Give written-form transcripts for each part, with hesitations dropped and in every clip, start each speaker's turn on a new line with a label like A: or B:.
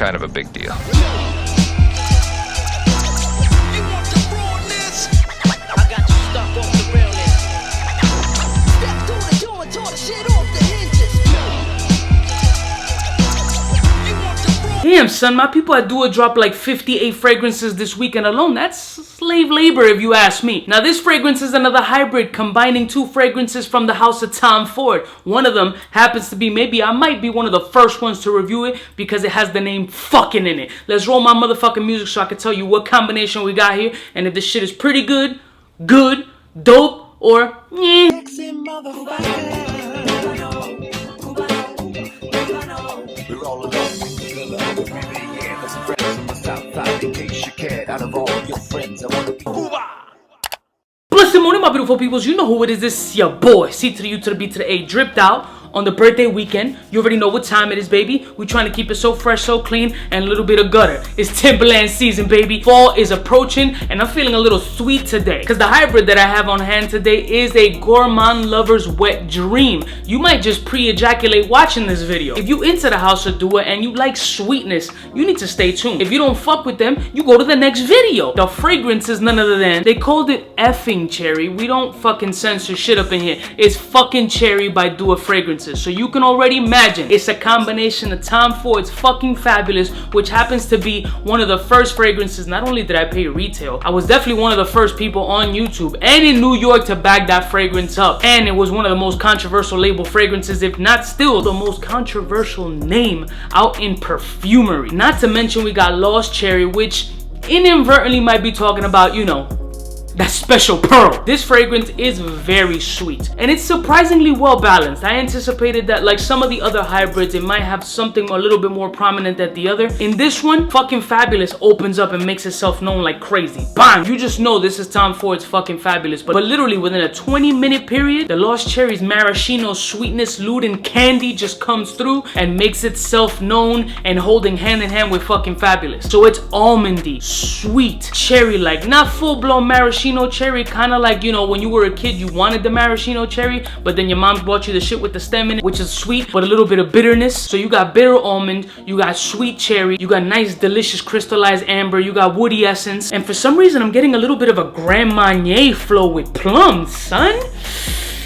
A: kind of a big deal.
B: Damn, son, my people at Dua dropped like 58 fragrances this weekend alone. That's slave labor if you ask me. Now, this fragrance is another hybrid combining two fragrances from the house of Tom Ford. One of them happens to be, maybe I might be one of the first ones to review it because it has the name fucking in it. Let's roll my motherfucking music so I can tell you what combination we got here and if this shit is pretty good, dope, or yeah. Blessed morning, my beautiful peoples. You know who it is. This is your boy, C to the U to the B to the A, dripped out on the birthday weekend. You already know what time it is, baby. We're trying to keep it so fresh, so clean, and a little bit of gutter. It's Timberland season, baby. Fall is approaching, and I'm feeling a little sweet today because the hybrid that I have on hand today is a gourmand lover's wet dream. You might just pre-ejaculate watching this video. If you into the house of Dua and you like sweetness, you need to stay tuned. If you don't fuck with them, you go to the next video. The fragrance is none other than, they called it effing cherry. We don't fucking censor shit up in here. It's fucking cherry by Dua Fragrances. So you can already imagine it's a combination of Tom Ford's fucking fabulous, which happens to be one of the first fragrances. Not only did I pay retail, I was definitely one of the first people on YouTube and in New York to bag that fragrance up. And it was one of the most controversial label fragrances, if not still the most controversial name out in perfumery. Not to mention we got Lost Cherry, which inadvertently might be talking about, you know, that special pearl. This fragrance is very sweet and it's surprisingly well balanced. I anticipated that like some of the other hybrids, it might have something a little bit more prominent than the other. In this one, fucking fabulous opens up and makes itself known like crazy. Bang! You just know this is Tom Ford's fucking fabulous. But literally within a 20-minute period, the Lost Cherry's maraschino sweetness, lewd and candy just comes through and makes itself known and holding hand in hand with fucking fabulous. So it's almondy, sweet, cherry-like, not full-blown maraschino cherry, kind of like, you know, when you were a kid you wanted the maraschino cherry, but then your mom bought you the shit with the stem in it, which is sweet but a little bit of bitterness. So you got bitter almond, you got sweet cherry, you got nice delicious crystallized amber, you got woody essence, and for some reason I'm getting a little bit of a Grand Marnier flow with plums, son.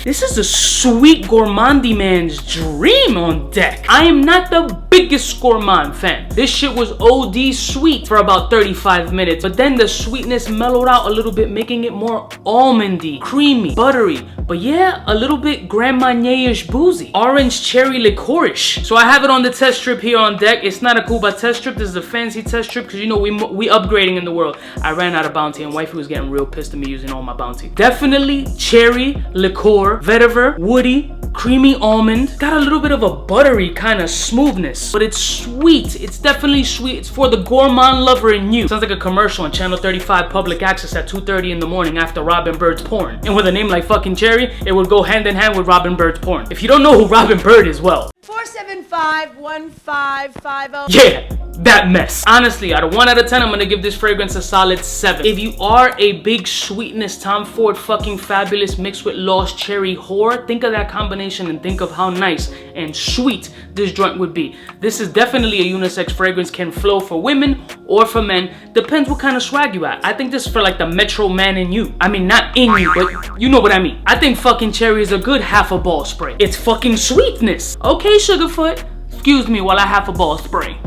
B: This is a sweet gourmandy man's dream on deck. I am not the biggest gourmand fan. This shit was OD sweet for about 35 minutes, but then the sweetness mellowed out a little bit, making it more almondy, creamy, buttery, but yeah, a little bit Grand Marnier-ish boozy. Orange cherry licorice. So I have it on the test strip here on deck. It's not a Cuba test strip. This is a fancy test strip because you know we upgrading in the world. I ran out of bounty and wifey was getting real pissed at me using all my bounty. Definitely cherry, liqueur, vetiver, woody, creamy almond. Got a little bit of a buttery kind of smoothness, but it's sweet. It's definitely sweet. It's for the gourmand lover in you. Sounds like a commercial on Channel 35 public access at 2:30 in the morning after Robin Bird's porn. And with a name like fucking Cherry, it would go hand in hand with Robin Bird's porn. If you don't know who Robin Bird is, well,
C: 475-1550.
B: yeah, that mess. Honestly, out of 1 out of 10, I'm gonna give this fragrance a solid 7. If you are a big sweetness Tom Ford fucking fabulous mixed with Lost Cherry whore, think of that combination and think of how nice and sweet this joint would be. This is definitely a unisex fragrance, can flow for women or for men. Depends what kind of swag you at. I think this is for like the metro man in you. I mean, not in you, but you know what I mean. I think fucking Cherry is a good half a ball spray. It's fucking sweetness. Okay, Sugarfoot, excuse me while I half a ball spray.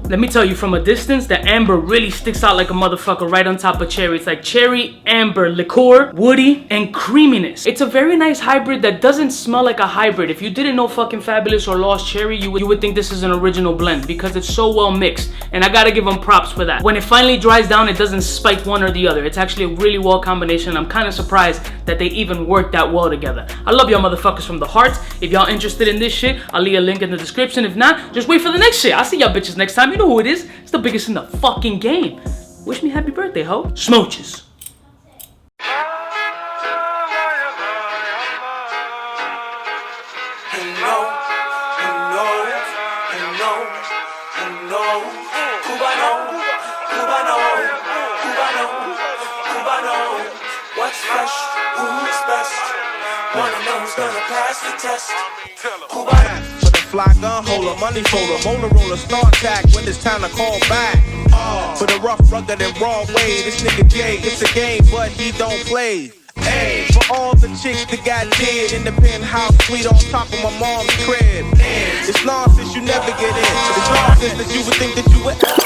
B: Let me tell you, from a distance, the amber really sticks out like a motherfucker right on top of cherry. It's like cherry, amber, liqueur, woody, and creaminess. It's a very nice hybrid that doesn't smell like a hybrid. If you didn't know fucking Fabulous or Lost Cherry, you would think this is an original blend because it's so well mixed. And I gotta give them props for that. When it finally dries down, it doesn't spike one or the other. It's actually a really well combination. I'm kind of surprised that they even worked that well together. I love y'all motherfuckers from the heart. If y'all interested in this shit, I'll leave a link in the description. If not, just wait for the next shit. I'll see y'all bitches next time. You know who it is. It's the biggest in the fucking game. Wish me happy birthday, ho. Smooches.
D: What's fresh? Who's best? Wanna know who's gonna pass the test? Cubano.
A: fly gun holder, money folder, Motorola, start tack when it's time to call back. For the rough, rugged, and raw way, this nigga Jay, it's a game, but he don't play. Ay, for all the chicks that got dead in the penthouse suite on top of my mom's crib. It's nonsense you never get in. It's nonsense that you would think that you would.